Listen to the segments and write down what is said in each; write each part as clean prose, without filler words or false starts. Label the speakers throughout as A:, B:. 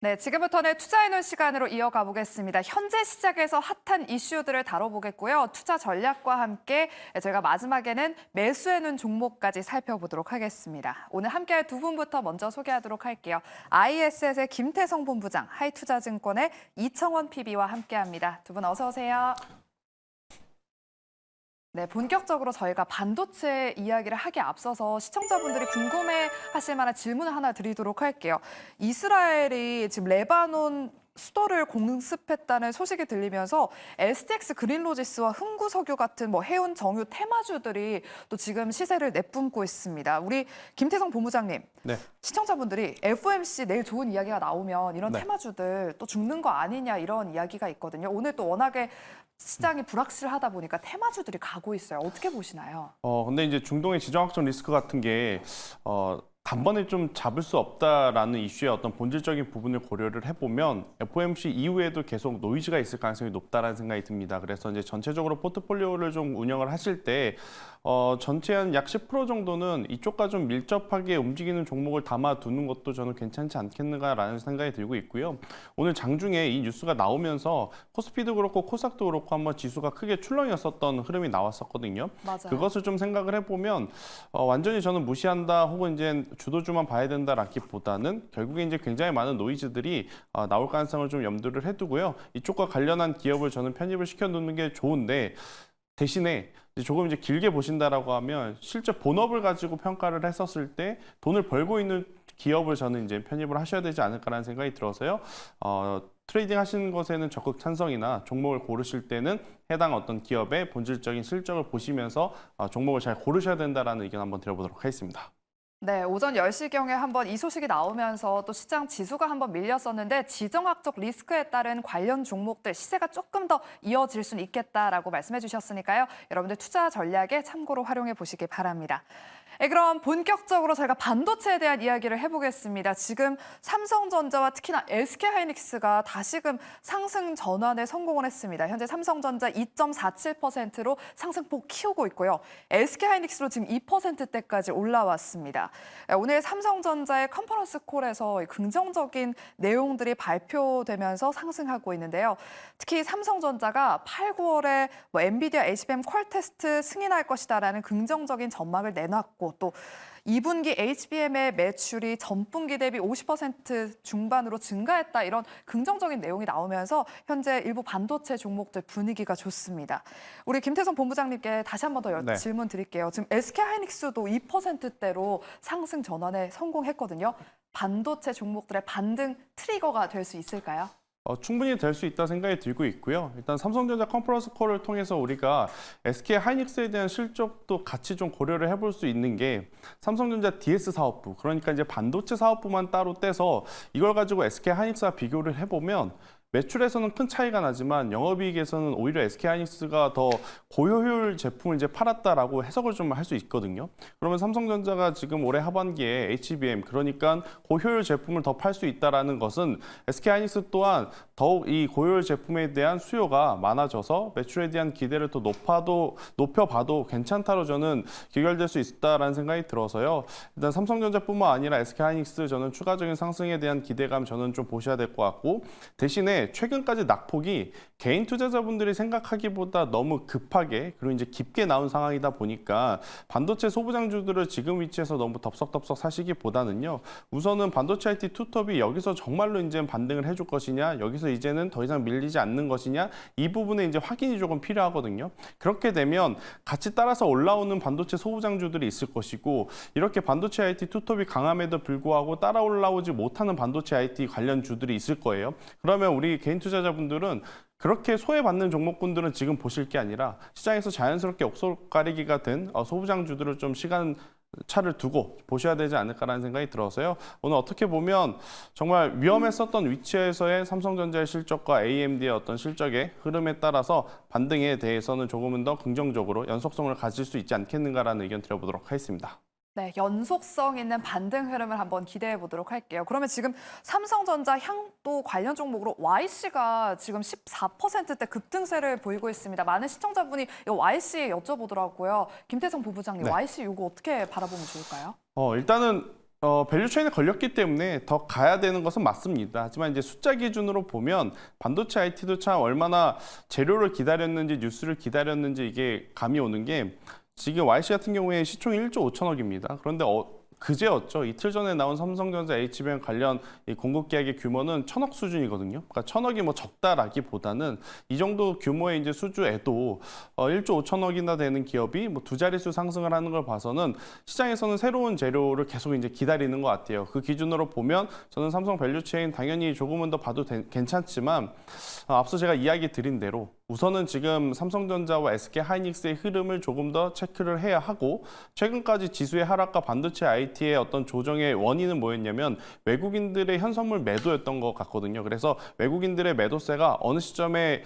A: 네, 지금부터는 투자해놓은 시간으로 이어가 보겠습니다. 현재 시장에서 핫한 이슈들을 다뤄보겠고요. 투자 전략과 함께 저희가 마지막에는 매수해놓은 종목까지 살펴보도록 하겠습니다. 오늘 함께할 두 분부터 먼저 소개하도록 할게요. ISS의 김태성 본부장, 하이투자증권의 이청원 PB와 함께합니다. 두 분 어서 오세요. 네, 본격적으로 저희가 반도체 이야기를 하기에 앞서서 시청자분들이 궁금해하실 만한 질문을 하나 드리도록 할게요. 이스라엘이 지금 레바논 수도를 공습했다는 소식이 들리면서 STX 그린로지스와 흥구석유 같은 해운 정유 테마주들이 또 지금 시세를 내뿜고 있습니다. 우리 김태성 본부장님,
B: 네.
A: 시청자분들이 FOMC 내일 좋은 이야기가 나오면 이런
B: 네.
A: 테마주들 또 죽는 거 아니냐 이런 이야기가 있거든요. 오늘 또 워낙에 시장이 불확실하다 보니까 테마주들이 가고 있어요. 어떻게 보시나요?
B: 근데 이제 중동의 지정학적 리스크 같은 게 단번에 좀 잡을 수 없다라는 이슈의 어떤 본질적인 부분을 고려를 해보면 FOMC 이후에도 계속 노이즈가 있을 가능성이 높다라는 생각이 듭니다. 그래서 이제 전체적으로 포트폴리오를 좀 운영을 하실 때 전체 한 약 10% 정도는 이쪽과 좀 밀접하게 움직이는 종목을 담아두는 것도 저는 괜찮지 않겠는가라는 생각이 들고 있고요. 오늘 장중에 이 뉴스가 나오면서 코스피도 그렇고 코스닥도 그렇고 한번 지수가 크게 출렁였었던 흐름이 나왔었거든요.
A: 맞아요.
B: 그것을 좀 생각을 해보면 완전히 저는 무시한다 혹은 이제 주도주만 봐야 된다라기보다는 결국에 이제 굉장히 많은 노이즈들이 나올 가능성을 좀 염두를 해두고요. 이쪽과 관련한 기업을 저는 편입을 시켜놓는 게 좋은데 대신에 조금 이제 길게 보신다라고 하면 실제 본업을 가지고 평가를 했었을 때 돈을 벌고 있는 기업을 저는 이제 편입을 하셔야 되지 않을까라는 생각이 들어서요. 트레이딩 하시는 것에는 적극 찬성이나 종목을 고르실 때는 해당 어떤 기업의 본질적인 실적을 보시면서 종목을 잘 고르셔야 된다라는 의견 한번 드려보도록 하겠습니다.
A: 네, 오전 10시경에 한번 이 소식이 나오면서 또 시장 지수가 한번 밀렸었는데 지정학적 리스크에 따른 관련 종목들 시세가 조금 더 이어질 수는 있겠다라고 말씀해 주셨으니까요. 여러분들 투자 전략에 참고로 활용해 보시기 바랍니다. 네, 그럼 본격적으로 저희가 반도체에 대한 이야기를 해보겠습니다. 지금 삼성전자와 특히나 SK하이닉스가 다시금 상승 전환에 성공을 했습니다. 현재 삼성전자 2.47%로 상승폭 키우고 있고요. SK하이닉스로 지금 2%대까지 올라왔습니다. 오늘 삼성전자의 컨퍼런스 콜에서 긍정적인 내용들이 발표되면서 상승하고 있는데요. 특히 삼성전자가 8, 9월에 엔비디아 HBM 퀄 테스트 승인할 것이다라는 긍정적인 전망을 내놨고 또 2분기 HBM의 매출이 전분기 대비 50% 중반으로 증가했다 이런 긍정적인 내용이 나오면서 현재 일부 반도체 종목들 분위기가 좋습니다. 우리 김태성 본부장님께 다시 한 번 더 질문 드릴게요. 지금 SK하이닉스도 2%대로 상승 전환에 성공했거든요. 반도체 종목들의 반등 트리거가 될 수 있을까요?
B: 충분히 될 수 있다 생각이 들고 있고요. 일단 삼성전자 컨퍼런스 콜을 통해서 우리가 SK하이닉스에 대한 실적도 같이 좀 고려를 해볼 수 있는 게 삼성전자 DS 사업부, 그러니까 이제 반도체 사업부만 따로 떼서 이걸 가지고 SK하이닉스와 비교를 해보면 매출에서는 큰 차이가 나지만 영업이익에서는 오히려 SK하이닉스가 더 고효율 제품을 이제 팔았다라고 해석을 좀 할 수 있거든요. 그러면 삼성전자가 지금 올해 하반기에 HBM, 그러니까 고효율 제품을 더 팔 수 있다라는 것은 SK하이닉스 또한 더욱 이 고효율 제품에 대한 수요가 많아져서 매출에 대한 기대를 더 높여봐도 괜찮다로 저는 귀결될 수 있다라는 생각이 들어서요. 일단 삼성전자뿐만 아니라 SK하이닉스 저는 추가적인 상승에 대한 기대감 저는 좀 보셔야 될 것 같고, 대신에 최근까지 낙폭이 개인 투자자분들이 생각하기보다 너무 급하게 그리고 이제 깊게 나온 상황이다 보니까 반도체 소부장주들을 지금 위치에서 너무 덥석덥석 사시기보다는요. 우선은 반도체 IT 투톱이 여기서 정말로 이제 반등을 해줄 것이냐, 여기서 이제는 더 이상 밀리지 않는 것이냐, 이 부분에 이제 확인이 조금 필요하거든요. 그렇게 되면 같이 따라서 올라오는 반도체 소부장주들이 있을 것이고, 이렇게 반도체 IT 투톱이 강함에도 불구하고 따라 올라오지 못하는 반도체 IT 관련 주들이 있을 거예요. 그러면 우리 개인 투자자분들은 그렇게 소외받는 종목군들은 지금 보실 게 아니라 시장에서 자연스럽게 옥석가리기가 된 소부장주들을 좀 시간 차를 두고 보셔야 되지 않을까라는 생각이 들어서요. 오늘 어떻게 보면 정말 위험했었던 위치에서의 삼성전자의 실적과 AMD의 어떤 실적의 흐름에 따라서 반등에 대해서는 조금은 더 긍정적으로 연속성을 가질 수 있지 않겠는가라는 의견 드려보도록 하겠습니다.
A: 네, 연속성 있는 반등 흐름을 한번 기대해 보도록 할게요. 그러면 지금 삼성전자 향도 관련 종목으로 YC가 지금 14%대 급등세를 보이고 있습니다. 많은 시청자분이 이 YC 여쭤보더라고요. 김태성 부부장님,
B: 네.
A: YC 이거 어떻게 바라보면 좋을까요?
B: 일단은 밸류 체인에 걸렸기 때문에 더 가야 되는 것은 맞습니다. 하지만 이제 숫자 기준으로 보면 반도체 IT도 참 얼마나 재료를 기다렸는지 뉴스를 기다렸는지 이게 감이 오는 게 지금 YC 같은 경우에 시총이 1조 5천억입니다. 그런데 그제였죠. 이틀 전에 나온 삼성전자 HBM 관련 이 공급 계약의 규모는 1,000억 수준이거든요. 그러니까 1,000억이 뭐 적다라기보다는 이 정도 규모의 이제 수주에도 1조 5천억이나 되는 기업이 뭐 두 자릿수 상승을 하는 걸 봐서는 시장에서는 새로운 재료를 계속 이제 기다리는 것 같아요. 그 기준으로 보면 저는 삼성 밸류체인 당연히 조금은 더 봐도 괜찮지만 앞서 제가 이야기 드린 대로 우선은 지금 삼성전자와 SK 하이닉스의 흐름을 조금 더 체크를 해야 하고 최근까지 지수의 하락과 반도체 IT의 어떤 조정의 원인은 뭐였냐면 외국인들의 현선물 매도였던 것 같거든요. 그래서 외국인들의 매도세가 어느 시점에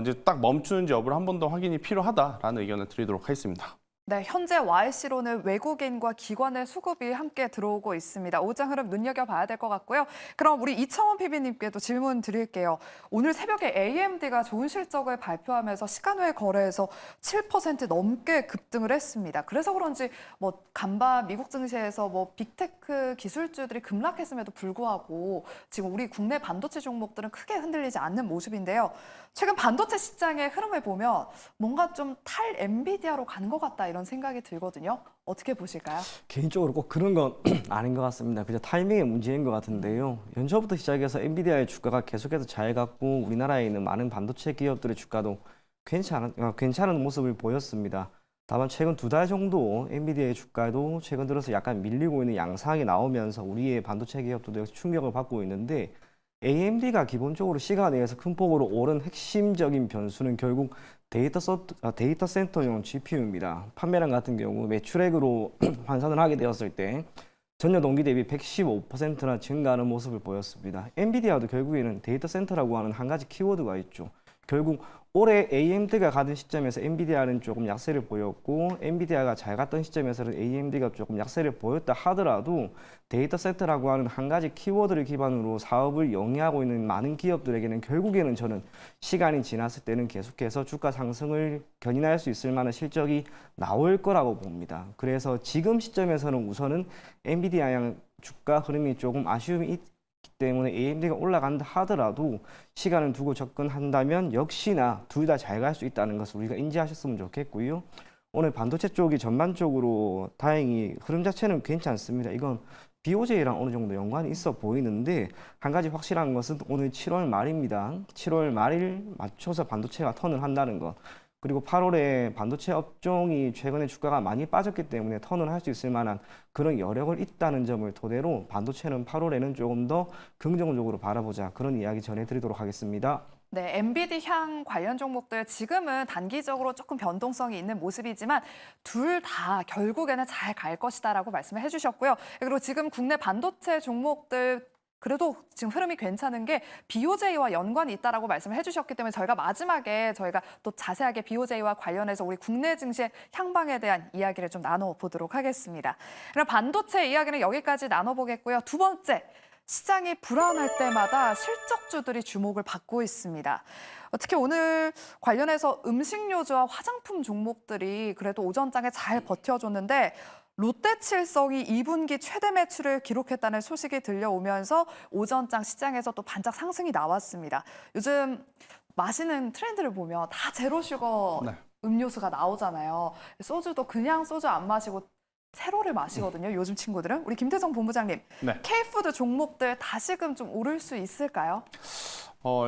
B: 이제 딱 멈추는지 여부를 한 번 더 확인이 필요하다라는 의견을 드리도록 하겠습니다.
A: 네, 현재 YC로는 외국인과 기관의 수급이 함께 들어오고 있습니다. 오장 흐름 눈여겨봐야 될 것 같고요. 그럼 우리 이창원 PB님께도 질문 드릴게요. 오늘 새벽에 AMD가 좋은 실적을 발표하면서 시간 외 거래에서 7% 넘게 급등을 했습니다. 그래서 그런지 뭐 간밤 미국 증시에서 뭐 빅테크 기술주들이 급락했음에도 불구하고 지금 우리 국내 반도체 종목들은 크게 흔들리지 않는 모습인데요. 최근 반도체 시장의 흐름을 보면 뭔가 좀 탈 엔비디아로 가는 것 같다 이런 생각이 들거든요. 어떻게 보실까요?
C: 개인적으로 꼭 그런 건 아닌 것 같습니다. 그저 타이밍의 문제인 것 같은데요. 연초부터 시작해서 엔비디아의 주가가 계속해서 잘 갔고 우리나라에 있는 많은 반도체 기업들의 주가도 괜찮은 모습을 보였습니다. 다만 최근 2달 정도 엔비디아의 주가도 최근 들어서 약간 밀리고 있는 양상이 나오면서 우리의 반도체 기업들도 역시 충격을 받고 있는데 AMD가 기본적으로 시간 내에서 큰 폭으로 오른 핵심적인 변수는 결국 데이터 센터용 GPU입니다. 판매량 같은 경우 매출액으로 환산을 하게 되었을 때 전년 동기 대비 115%나 증가하는 모습을 보였습니다. 엔비디아도 결국에는 데이터 센터라고 하는 한 가지 키워드가 있죠. 결국 올해 AMD가 가던 시점에서 엔비디아는 조금 약세를 보였고 엔비디아가 잘 갔던 시점에서는 AMD가 조금 약세를 보였다 하더라도 데이터 센터라고 하는 한 가지 키워드를 기반으로 사업을 영위하고 있는 많은 기업들에게는 결국에는 저는 시간이 지났을 때는 계속해서 주가 상승을 견인할 수 있을 만한 실적이 나올 거라고 봅니다. 그래서 지금 시점에서는 우선은 엔비디아 양 주가 흐름이 조금 아쉬움이 있기 때문에 AMD가 올라간다 하더라도 시간을 두고 접근한다면 역시나 둘 다 잘 갈 수 있다는 것을 우리가 인지하셨으면 좋겠고요. 오늘 반도체 쪽이 전반적으로 다행히 흐름 자체는 괜찮습니다. 이건 BOJ랑 어느 정도 연관이 있어 보이는데 한 가지 확실한 것은 오늘 7월 말입니다. 7월 말일 맞춰서 반도체가 턴을 한다는 것. 그리고 8월에 반도체 업종이 최근에 주가가 많이 빠졌기 때문에 턴을 할 수 있을 만한 그런 여력을 있다는 점을 토대로 반도체는 8월에는 조금 더 긍정적으로 바라보자 그런 이야기 전해드리도록 하겠습니다.
A: 네, 엔비디 향 관련 종목들 지금은 단기적으로 조금 변동성이 있는 모습이지만 둘 다 결국에는 잘 갈 것이다라고 말씀을 해주셨고요. 그리고 지금 국내 반도체 종목들 그래도 지금 흐름이 괜찮은 게 BOJ와 연관이 있다라고 말씀을 해주셨기 때문에 저희가 마지막에 또 자세하게 BOJ와 관련해서 우리 국내 증시의 향방에 대한 이야기를 좀 나눠보도록 하겠습니다. 그럼 반도체 이야기는 여기까지 나눠보겠고요. 두 번째, 시장이 불안할 때마다 실적주들이 주목을 받고 있습니다. 특히 오늘 관련해서 음식료주와 화장품 종목들이 그래도 오전장에 잘 버텨줬는데 롯데칠성이 2분기 최대 매출을 기록했다는 소식이 들려오면서 오전장 시장에서 또 반짝 상승이 나왔습니다. 요즘 마시는 트렌드를 보면 다 제로슈거 음료수가 나오잖아요. 소주도 그냥 소주 안 마시고 세로를 마시거든요. 요즘 친구들은. 우리 김태성 본부장님, K푸드 종목들 다시금 좀 오를 수 있을까요?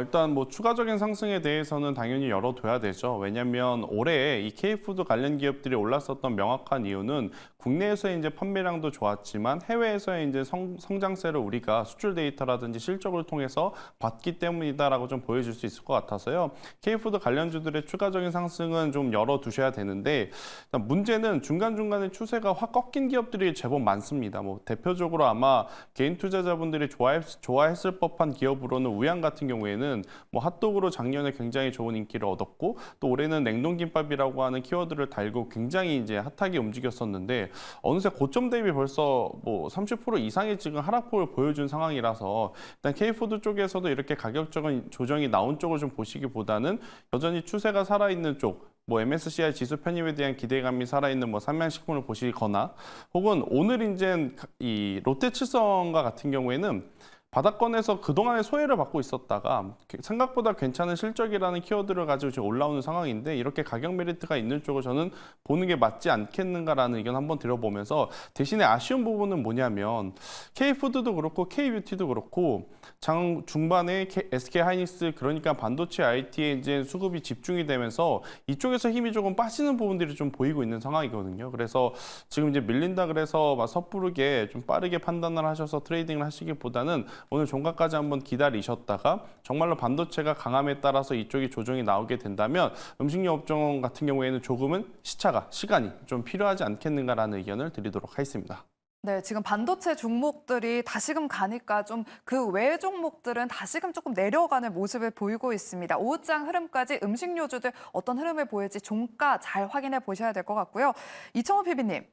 B: 일단 뭐 추가적인 상승에 대해서는 당연히 열어둬야 되죠. 왜냐하면 올해 이 K푸드 관련 기업들이 올랐었던 명확한 이유는 국내에서의 이제 판매량도 좋았지만 해외에서의 이제 성장세를 우리가 수출 데이터라든지 실적을 통해서 봤기 때문이다라고 좀 보여줄 수 있을 것 같아서요. K푸드 관련주들의 추가적인 상승은 좀 열어두셔야 되는데 일단 문제는 중간중간에 추세가 확 꺾인 기업들이 제법 많습니다. 뭐 대표적으로 아마 개인 투자자분들이 좋아했을 법한 기업으로는 우양 같은 경우에 경우에는 뭐 핫도그로 작년에 굉장히 좋은 인기를 얻었고 또 올해는 냉동김밥이라고 하는 키워드를 달고 굉장히 이제 핫하게 움직였었는데 어느새 고점 대비 벌써 뭐 30% 이상의 지금 하락폭을 보여준 상황이라서 일단 K푸드 쪽에서도 이렇게 가격적인 조정이 나온 쪽을 좀 보시기보다는 여전히 추세가 살아있는 쪽, 뭐 MSCI 지수 편입에 대한 기대감이 살아있는 뭐 삼양식품을 보시거나 혹은 오늘 이제 이 롯데칠성과 같은 경우에는 바닥권에서 그동안의 소외를 받고 있었다가 생각보다 괜찮은 실적이라는 키워드를 가지고 지금 올라오는 상황인데 이렇게 가격 메리트가 있는 쪽을 저는 보는 게 맞지 않겠는가라는 의견 한번 드려보면서 대신에 아쉬운 부분은 뭐냐면 K푸드도 그렇고 K뷰티도 그렇고 장 중반에 SK하이닉스 그러니까 반도체 IT에 이제 수급이 집중이 되면서 이쪽에서 힘이 조금 빠지는 부분들이 좀 보이고 있는 상황이거든요. 그래서 지금 이제 밀린다 그래서 막 섣부르게 좀 빠르게 판단을 하셔서 트레이딩을 하시기보다는 오늘 종가까지 한번 기다리셨다가 정말로 반도체가 강함에 따라서 이쪽이 조정이 나오게 된다면 음식료 업종 같은 경우에는 조금은 시간이 좀 필요하지 않겠는가라는 의견을 드리도록 하겠습니다.
A: 네, 지금 반도체 종목들이 다시금 가니까 좀 그 외 종목들은 다시금 조금 내려가는 모습을 보이고 있습니다. 오후장 흐름까지 음식료주들 어떤 흐름을 보일지 종가 잘 확인해 보셔야 될 것 같고요. 이청호 PB님.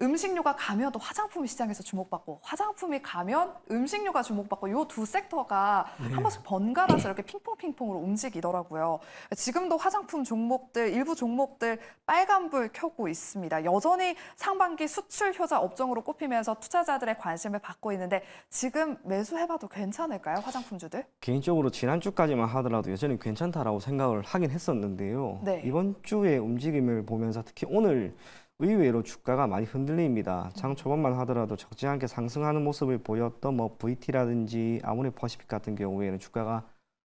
A: 음식료가 가면 또 화장품 시장에서 주목받고 화장품이 가면 음식료가 주목받고 이 두 섹터가 한 번씩 번갈아서 이렇게 핑퐁핑퐁으로 움직이더라고요. 지금도 화장품 종목들, 일부 종목들 빨간불 켜고 있습니다. 여전히 상반기 수출 효자 업종으로 꼽히면서 투자자들의 관심을 받고 있는데 지금 매수해봐도 괜찮을까요? 화장품주들?
C: 개인적으로 지난주까지만 하더라도 여전히 괜찮다라고 생각을 하긴 했었는데요.
A: 네.
C: 이번 주의 움직임을 보면서 특히 오늘 의외로 주가가 많이 흔들립니다. 장 초반만 하더라도 적지 않게 상승하는 모습을 보였던 뭐 VT라든지 아모레퍼시픽 같은 경우에는 주가가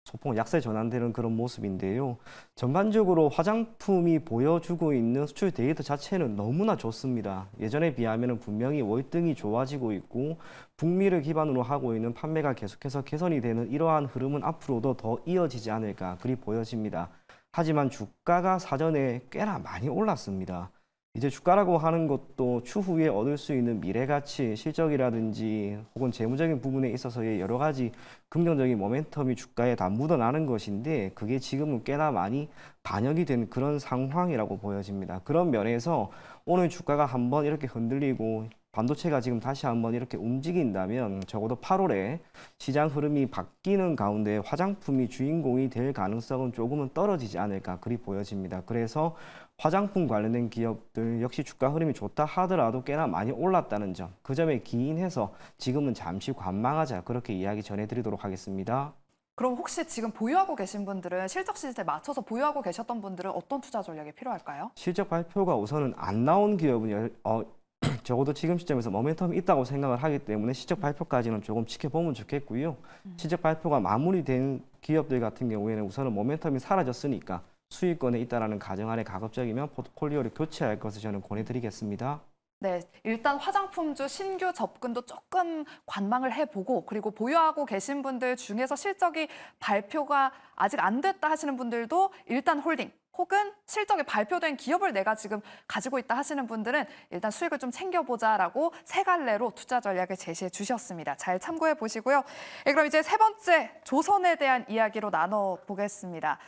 C: 소폭 약세 전환되는 그런 모습인데요. 전반적으로 화장품이 보여주고 있는 수출 데이터 자체는 너무나 좋습니다. 예전에 비하면 분명히 월등히 좋아지고 있고 북미를 기반으로 하고 있는 판매가 계속해서 개선이 되는 이러한 흐름은 앞으로도 더 이어지지 않을까 그리 보여집니다. 하지만 주가가 사전에 꽤나 많이 올랐습니다. 이제 주가라고 하는 것도 추후에 얻을 수 있는 미래가치, 실적이라든지 혹은 재무적인 부분에 있어서의 여러 가지 긍정적인 모멘텀이 주가에 다 묻어나는 것인데 그게 지금은 꽤나 많이 반영이 된 그런 상황이라고 보여집니다. 그런 면에서 오늘 주가가 한번 이렇게 흔들리고 반도체가 지금 다시 한번 이렇게 움직인다면 적어도 8월에 시장 흐름이 바뀌는 가운데 화장품이 주인공이 될 가능성은 조금은 떨어지지 않을까 그리 보여집니다. 그래서 화장품 관련된 기업들 역시 주가 흐름이 좋다 하더라도 꽤나 많이 올랐다는 점, 그 점에 기인해서 지금은 잠시 관망하자 그렇게 이야기 전해드리도록 하겠습니다.
A: 그럼 혹시 지금 보유하고 계신 분들은 실적 시즌에 맞춰서 보유하고 계셨던 분들은 어떤 투자 전략이 필요할까요?
C: 실적 발표가 우선은 안 나온 기업은 적어도 지금 시점에서 모멘텀이 있다고 생각을 하기 때문에 실적 발표까지는 조금 지켜보면 좋겠고요. 실적 발표가 마무리된 기업들 같은 경우에는 우선은 모멘텀이 사라졌으니까 수익권에 있다라는 가정 아래 가급적이면 포트폴리오를 교체할 것을 저는 권해드리겠습니다.
A: 네, 일단 화장품주 신규 접근도 조금 관망을 해보고 그리고 보유하고 계신 분들 중에서 실적이 발표가 아직 안 됐다 하시는 분들도 일단 홀딩 혹은 실적이 발표된 기업을 내가 지금 가지고 있다 하시는 분들은 일단 수익을 좀 챙겨보자라고 세 갈래로 투자 전략을 제시해 주셨습니다. 잘 참고해 보시고요. 그럼 이제 세 번째 조선에 대한 이야기로 나눠보겠습니다.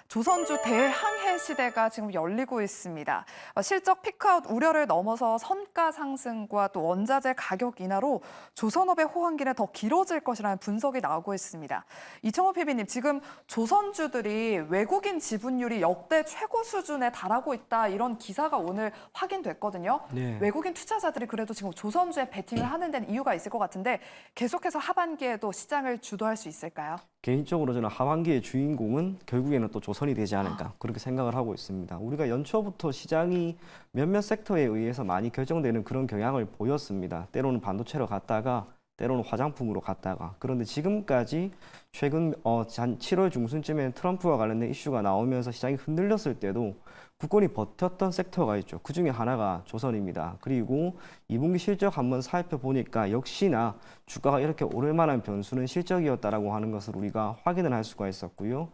A: 조선주 대항해 시대가 지금 열리고 있습니다. 실적 피크아웃 우려를 넘어서 선가 상승과 또 원자재 가격 인하로 조선업의 호황기는 더 길어질 것이라는 분석이 나오고 있습니다. 이청호 PB님, 지금 조선주들이 외국인 지분율이 역대 최고 수준에 달하고 있다 이런 기사가 오늘 확인됐거든요.
C: 네.
A: 외국인 투자자들이 그래도 지금 조선주에 베팅을 하는 데는 이유가 있을 것 같은데 계속해서 하반기에도 시장을 주도할 수 있을까요?
C: 개인적으로 저는 하반기의 주인공은 결국에는 또 조선이 되지 않을까 그렇게 생각을 하고 있습니다. 우리가 연초부터 시장이 몇몇 섹터에 의해서 많이 결정되는 그런 경향을 보였습니다. 때로는 반도체로 갔다가 때로는 화장품으로 갔다가 그런데 지금까지 최근 한 7월 중순쯤에 트럼프와 관련된 이슈가 나오면서 시장이 흔들렸을 때도 굳건히 버텼던 섹터가 있죠. 그 중에 하나가 조선입니다. 그리고 2분기 실적 한번 살펴보니까 역시나 주가가 이렇게 오를 만한 변수는 실적이었다라고 하는 것을 우리가 확인을 할 수가 있었고요.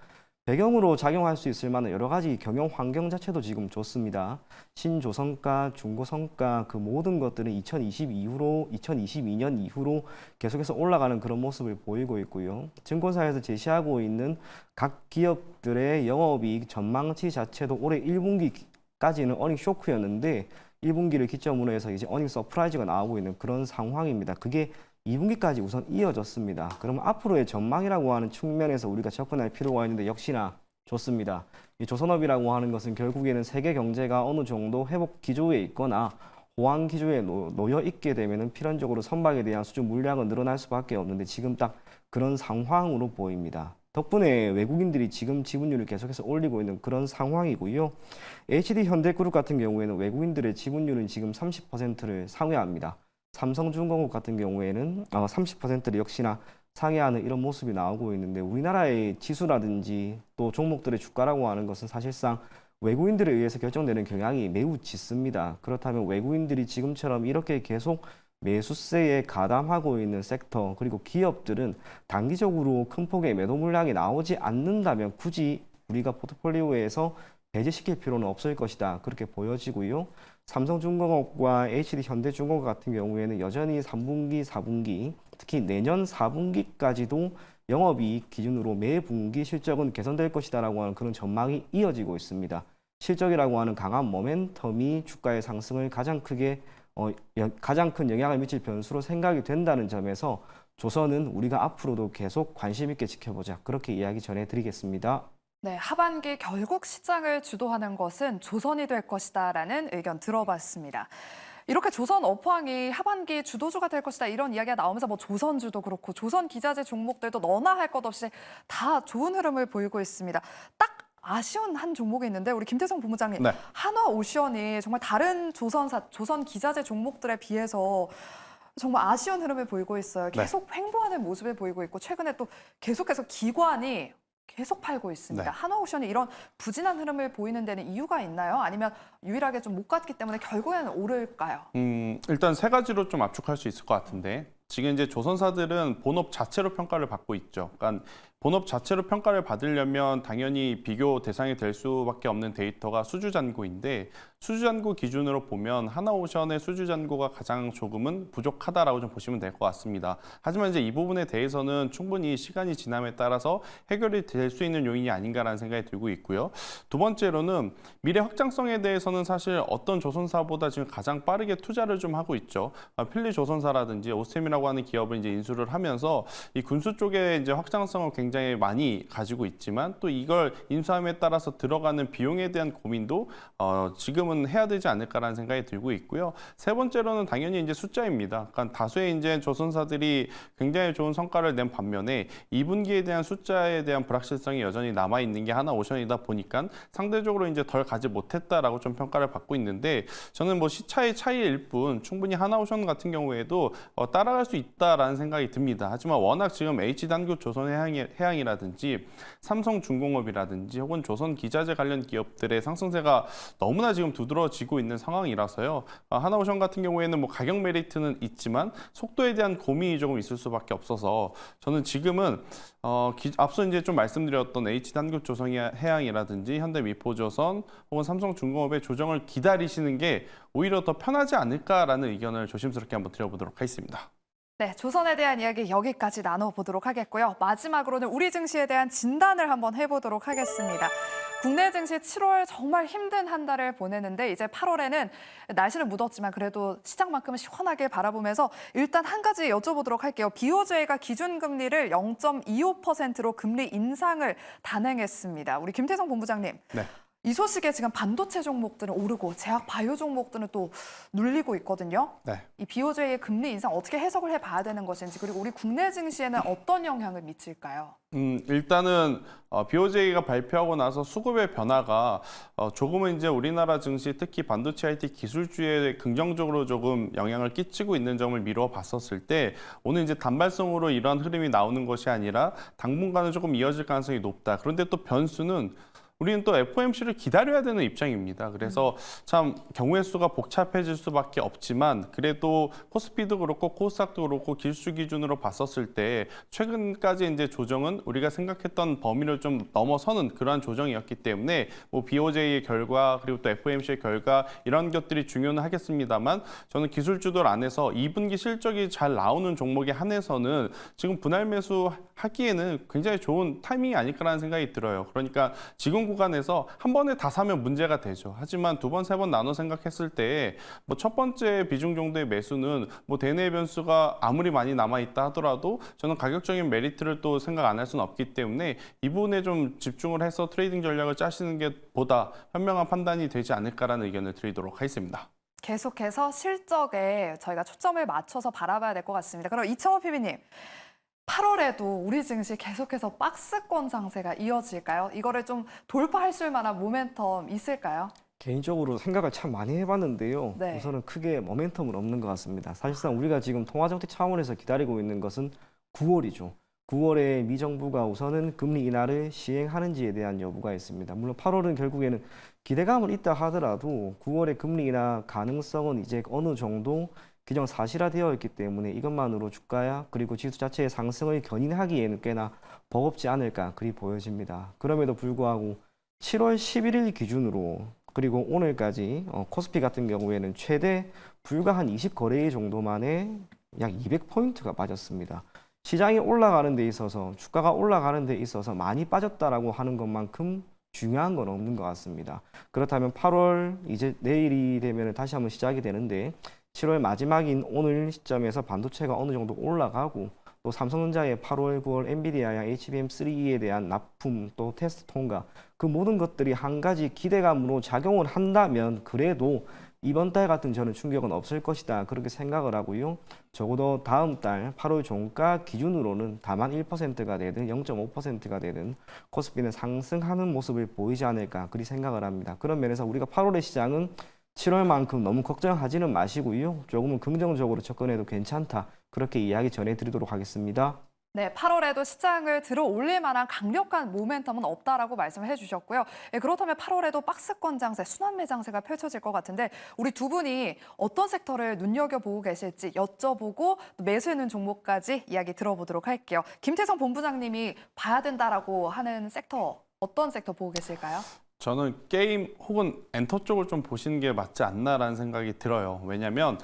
C: 배경으로 작용할 수 있을 만한 여러 가지 경영 환경 자체도 지금 좋습니다. 신조선가, 중고선가 그 모든 것들은 2022년 이후로 계속해서 올라가는 그런 모습을 보이고 있고요. 증권사에서 제시하고 있는 각 기업들의 영업이익 전망치 자체도 올해 1분기까지는 어닝 쇼크였는데 1분기를 기점으로 해서 이제 어닝 서프라이즈가 나오고 있는 그런 상황입니다. 그게 2분기까지 우선 이어졌습니다. 그럼 앞으로의 전망이라고 하는 측면에서 우리가 접근할 필요가 있는데 역시나 좋습니다. 이 조선업이라고 하는 것은 결국에는 세계 경제가 어느 정도 회복 기조에 있거나 호황 기조에 놓여 있게 되면은 필연적으로 선박에 대한 수주 물량은 늘어날 수밖에 없는데 지금 딱 그런 상황으로 보입니다. 덕분에 외국인들이 지금 지분율을 계속해서 올리고 있는 그런 상황이고요. HD 현대그룹 같은 경우에는 외국인들의 지분율은 지금 30%를 상회합니다. 삼성중공업 같은 경우에는 30%를 역시나 상회하는 이런 모습이 나오고 있는데 우리나라의 지수라든지 또 종목들의 주가라고 하는 것은 사실상 외국인들에 의해서 결정되는 경향이 매우 짙습니다. 그렇다면 외국인들이 지금처럼 이렇게 계속 매수세에 가담하고 있는 섹터 그리고 기업들은 단기적으로 큰 폭의 매도 물량이 나오지 않는다면 굳이 우리가 포트폴리오에서 배제시킬 필요는 없을 것이다. 그렇게 보여지고요. 삼성중공업과 HD현대중공업 같은 경우에는 여전히 3분기, 4분기, 특히 내년 4분기까지도 영업이익 기준으로 매 분기 실적은 개선될 것이다라고 하는 그런 전망이 이어지고 있습니다. 실적이라고 하는 강한 모멘텀이 주가의 상승을 가장 큰 영향을 미칠 변수로 생각이 된다는 점에서 조선은 우리가 앞으로도 계속 관심 있게 지켜보자. 그렇게 이야기 전해드리겠습니다.
A: 네, 하반기 결국 시장을 주도하는 것은 조선이 될 것이다라는 의견 들어봤습니다. 이렇게 조선 업황이 하반기 주도주가 될 것이다 이런 이야기가 나오면서 뭐 조선주도 그렇고 조선 기자재 종목들도 너나 할 것 없이 다 좋은 흐름을 보이고 있습니다. 딱 아쉬운 한 종목이 있는데 우리 김태성 본부장님,
B: 네.
A: 한화오션이 정말 다른 조선 기자재 종목들에 비해서 정말 아쉬운 흐름을 보이고 있어요. 계속 횡보하는 모습을 보이고 있고 최근에 또 계속해서 기관이 계속 팔고 있습니다.
B: 네.
A: 한화오션이 이런 부진한 흐름을 보이는 데는 이유가 있나요? 아니면 유일하게 좀 못 갔기 때문에 결국에는 오를까요?
B: 일단 세 가지로 좀 압축할 수 있을 것 같은데 지금 이제 조선사들은 본업 자체로 평가를 받고 있죠. 그러니까 본업 자체로 평가를 받으려면 당연히 비교 대상이 될 수밖에 없는 데이터가 수주잔고인데 수주잔고 기준으로 보면 하나오션의 수주잔고가 가장 조금은 부족하다라고 좀 보시면 될 것 같습니다. 하지만 이제 이 부분에 대해서는 충분히 시간이 지남에 따라서 해결이 될 수 있는 요인이 아닌가라는 생각이 들고 있고요. 두 번째로는 미래 확장성에 대해서는 사실 어떤 조선사보다 지금 가장 빠르게 투자를 좀 하고 있죠. 필리조선사라든지 오스템이라고 하는 기업을 이제 인수를 하면서 이 군수 쪽에 이제 확장성을 굉장히 많이 가지고 있지만 또 이걸 인수함에 따라서 들어가는 비용에 대한 고민도 지금은 해야 되지 않을까라는 생각이 들고 있고요. 세 번째로는 당연히 이제 숫자입니다. 그러니까 다수의 이제 조선사들이 굉장히 좋은 성과를 낸 반면에 2분기에 대한 숫자에 대한 불확실성이 여전히 남아 있는 게 하나오션이다 보니까 상대적으로 이제 덜 가지 못했다라고 좀 평가를 받고 있는데 저는 뭐 시차의 차이일 뿐 충분히 하나오션 같은 경우에도 따라갈 수 있다라는 생각이 듭니다. 하지만 워낙 지금 H단교 조선해양이라든지 삼성중공업이라든지 혹은 조선기자재 관련 기업들의 상승세가 너무나 지금 두드러지고 있는 상황이라서요. 하나오션 같은 경우에는 뭐 가격 메리트는 있지만 속도에 대한 고민이 조금 있을 수밖에 없어서 저는 지금은 앞서 이제 좀 말씀드렸던 H단교 조선해양이라든지 현대미포조선 혹은 삼성중공업의 조정을 기다리시는 게 오히려 더 편하지 않을까라는 의견을 조심스럽게 한번 드려보도록 하겠습니다.
A: 네, 조선에 대한 이야기 여기까지 나눠보도록 하겠고요. 마지막으로는 우리 증시에 대한 진단을 한번 해보도록 하겠습니다. 국내 증시 7월 정말 힘든 한 달을 보내는데 이제 8월에는 날씨는 묻었지만 그래도 시장만큼은 시원하게 바라보면서 일단 한 가지 여쭤보도록 할게요. BOJ가 기준금리를 0.25%로 금리 인상을 단행했습니다. 우리 김태성 본부장님.
B: 네.
A: 이 소식에 지금 반도체 종목들은 오르고 제약 바이오 종목들은 또 눌리고 있거든요.
B: 네.
A: 이 BOJ의 금리 인상 어떻게 해석을 해봐야 되는 것인지 그리고 우리 국내 증시에는 어떤 영향을 미칠까요?
B: 일단은 BOJ가 발표하고 나서 수급의 변화가 조금은 이제 우리나라 증시 특히 반도체 IT 기술주에 긍정적으로 조금 영향을 끼치고 있는 점을 미루어 봤었을 때 오늘 이제 단발성으로 이러한 흐름이 나오는 것이 아니라 당분간은 조금 이어질 가능성이 높다. 그런데 또 변수는 우리는 또 FOMC를 기다려야 되는 입장입니다. 그래서 참 경우의 수가 복잡해질 수밖에 없지만 그래도 코스피도 그렇고 코스닥도 그렇고 길수 기준으로 봤었을 때 최근까지 이제 조정은 우리가 생각했던 범위를 좀 넘어서는 그러한 조정이었기 때문에 뭐 BOJ의 결과 그리고 또 FOMC의 결과 이런 것들이 중요는 하겠습니다만 저는 기술주들 안에서 2분기 실적이 잘 나오는 종목에 한해서는 지금 분할 매수 하기에는 굉장히 좋은 타이밍이 아닐까라는 생각이 들어요. 그러니까 지금 구간에서 한 번에 다 사면 문제가 되죠. 하지만 두 번, 세 번 나눠 생각했을 때 뭐 첫 번째 비중 정도의 매수는 뭐 대내 변수가 아무리 많이 남아 있다 하더라도 저는 가격적인 메리트를 또 생각 안 할 수는 없기 때문에 이 부분에 좀 집중을 해서 트레이딩 전략을 짜시는 게 보다 현명한 판단이 되지 않을까라는 의견을 드리도록 하겠습니다.
A: 계속해서 실적에 저희가 초점을 맞춰서 바라봐야 될 것 같습니다. 그럼 이창호 PB님, 8월에도 우리 증시 계속해서 박스권 장세가 이어질까요? 이거를 좀 돌파할 수 만한 모멘텀 있을까요?
C: 개인적으로 생각을 참 많이 해봤는데요.
A: 네.
C: 우선은 크게 모멘텀은 없는 것 같습니다. 사실상 우리가 지금 통화정책 차원에서 기다리고 있는 것은 9월이죠. 9월에 미 정부가 우선은 금리 인하를 시행하는지에 대한 여부가 있습니다. 물론 8월은 결국에는 기대감은 있다 하더라도 9월에 금리 인하 가능성은 이제 어느 정도 기정 사실화되어 있기 때문에 이것만으로 주가야 그리고 지수 자체의 상승을 견인하기에는 꽤나 버겁지 않을까 그리 보여집니다. 그럼에도 불구하고 7월 11일 기준으로 그리고 오늘까지 코스피 같은 경우에는 최대 불과 한 20거래일 정도만에 약 200포인트가 빠졌습니다. 시장이 올라가는 데 있어서 주가가 올라가는 데 있어서 많이 빠졌다라고 하는 것만큼 중요한 건 없는 것 같습니다. 그렇다면 8월 이제 내일이 되면 다시 한번 시작이 되는데 7월 마지막인 오늘 시점에서 반도체가 어느 정도 올라가고 또 삼성전자의 8월, 9월 엔비디아야 HBM3E에 대한 납품 또 테스트 통과 그 모든 것들이 한 가지 기대감으로 작용을 한다면 그래도 이번 달 같은 저는 충격은 없을 것이다 그렇게 생각을 하고요. 적어도 다음 달 8월 종가 기준으로는 다만 1%가 되든 0.5%가 되든 코스피는 상승하는 모습을 보이지 않을까 그리 생각을 합니다. 그런 면에서 우리가 8월의 시장은 7월만큼 너무 걱정하지는 마시고요. 조금은 긍정적으로 접근해도 괜찮다. 그렇게 이야기 전해드리도록 하겠습니다.
A: 네, 8월에도 시장을 들어 올릴 만한 강력한 모멘텀은 없다라고 말씀을 해주셨고요. 예, 그렇다면 8월에도 박스권 장세, 순환매 장세가 펼쳐질 것 같은데 우리 두 분이 어떤 섹터를 눈여겨보고 계실지 여쭤보고 매수해는 종목까지 이야기 들어보도록 할게요. 김태성 본부장님이 봐야 된다라고 하는 섹터 어떤 섹터 보고 계실까요?
B: 저는 게임 혹은 엔터 쪽을 좀 보시는 게 맞지 않나라는 생각이 들어요. 왜냐하면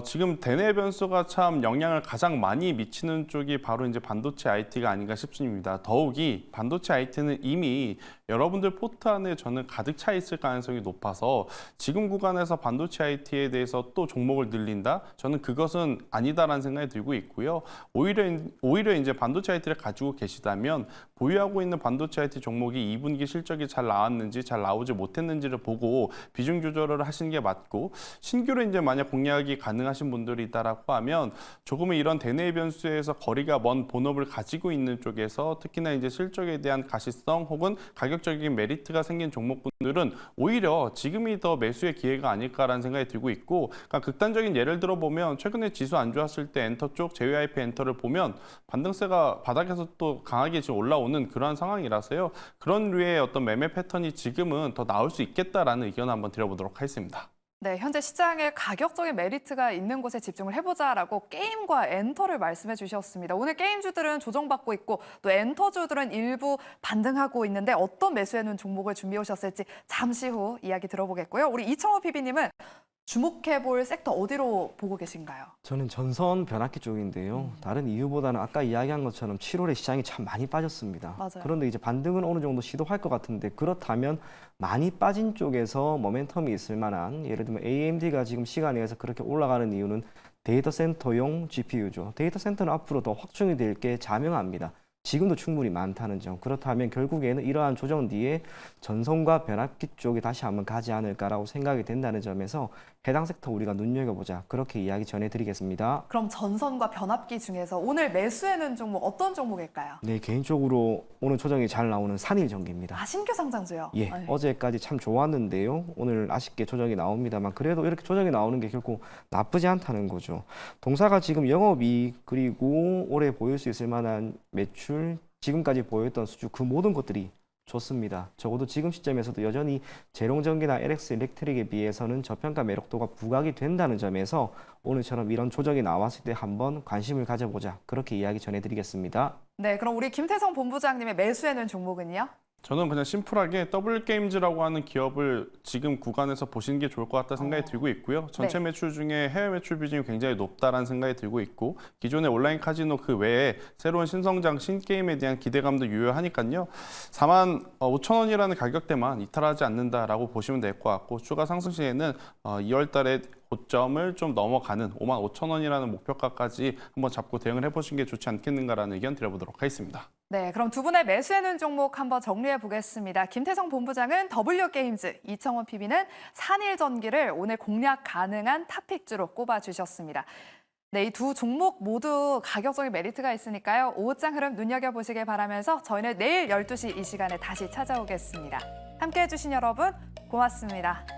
B: 지금 대내 변수가 참 영향을 가장 많이 미치는 쪽이 바로 이제 반도체 IT가 아닌가 싶습니다. 더욱이 반도체 IT는 이미 여러분들 포트 안에 저는 가득 차 있을 가능성이 높아서 지금 구간에서 반도체 IT에 대해서 또 종목을 늘린다? 저는 그것은 아니다라는 생각이 들고 있고요. 오히려 이제 반도체 IT를 가지고 계시다면 보유하고 있는 반도체 IT 종목이 2분기 실적이 잘 나왔는지 잘 나오지 못했는지를 보고 비중 조절을 하시는 게 맞고 신규로 이제 만약 공략이 가능하신 분들이 있다라고 하면 조금은 이런 대내 변수에서 거리가 먼 본업을 가지고 있는 쪽에서 특히나 이제 실적에 대한 가시성 혹은 가격적인 메리트가 생긴 종목분들은 오히려 지금이 더 매수의 기회가 아닐까라는 생각이 들고 있고 그러니까 극단적인 예를 들어 보면 최근에 지수 안 좋았을 때 엔터 쪽 JYP 엔터를 보면 반등세가 바닥에서 또 강하게 지금 올라오는 그러한 상황이라서요. 그런 류의 어떤 매매 패턴이 지금은 더 나올 수 있겠다라는 의견을 한번 드려보도록 하겠습니다.
A: 네, 현재 시장에 가격적인 메리트가 있는 곳에 집중을 해보자라고 게임과 엔터를 말씀해 주셨습니다. 오늘 게임주들은 조정받고 있고 또 엔터주들은 일부 반등하고 있는데 어떤 매수해놓은 종목을 준비해 오셨을지 잠시 후 이야기 들어보겠고요. 우리 이창호 PB님은 주목해볼 섹터 어디로 보고 계신가요?
C: 저는 전선 변압기 쪽인데요. 다른 이유보다는 아까 이야기한 것처럼 7월에 시장이 참 많이 빠졌습니다.
A: 맞아요.
C: 그런데 이제 반등은 어느 정도 시도할 것 같은데 그렇다면 많이 빠진 쪽에서 모멘텀이 있을 만한 예를 들면 AMD가 지금 시간에 의해서 그렇게 올라가는 이유는 데이터 센터용 GPU죠. 데이터 센터는 앞으로 더 확충이 될 게 자명합니다. 지금도 충분히 많다는 점. 그렇다면 결국에는 이러한 조정 뒤에 전선과 변압기 쪽이 다시 한번 가지 않을까라고 생각이 된다는 점에서 해당 섹터 우리가 눈여겨보자. 그렇게 이야기 전해드리겠습니다.
A: 그럼 전선과 변압기 중에서 오늘 매수해놓은 종목 어떤 종목일까요?
C: 네, 개인적으로 오늘 조정이 잘 나오는 산일전기입니다.
A: 아, 신규 상장주요?
C: 예,
A: 네.
C: 어제까지 참 좋았는데요. 오늘 아쉽게 조정이 나옵니다만 그래도 이렇게 조정이 나오는 게 결코 나쁘지 않다는 거죠. 동사가 지금 영업이익 그리고 올해 보일 수 있을 만한 매출 지금까지 보였던 수주 그 모든 것들이 좋습니다. 적어도 지금 시점에서도 여전히 제롱전기나 LX 일렉트릭에 비해서는 저평가 매력도가 부각이 된다는 점에서 오늘처럼 이런 조정이 나왔을 때 한번 관심을 가져보자. 그렇게 이야기 전해드리겠습니다.
A: 네, 그럼 우리 김태성 본부장님의 매수해놓은 종목은요?
B: 저는 그냥 심플하게 더블게임즈라고 하는 기업을 지금 구간에서 보시는 게 좋을 것 같다 생각이 들고 있고요. 전체
A: 네.
B: 매출 중에 해외 매출 비중이 굉장히 높다라는 생각이 들고 있고 기존의 온라인 카지노 그 외에 새로운 신성장, 신게임에 대한 기대감도 유효하니까요. 4만 5천 원이라는 가격대만 이탈하지 않는다라고 보시면 될 것 같고 추가 상승 시에는 2월 달에 고점을 좀 넘어가는 5만 5천 원이라는 목표가까지 한번 잡고 대응을 해보시는 게 좋지 않겠는가라는 의견 드려보도록 하겠습니다.
A: 네, 그럼 두 분의 매수해놓은 종목 한번 정리해 보겠습니다. 김태성 본부장은 W게임즈, 이청원 PB는 산일전기를 오늘 공략 가능한 탑픽주로 꼽아주셨습니다. 네, 이 두 종목 모두 가격적인 메리트가 있으니까요. 오후장 흐름 눈여겨보시길 바라면서 저희는 내일 12시 이 시간에 다시 찾아오겠습니다. 함께해 주신 여러분 고맙습니다.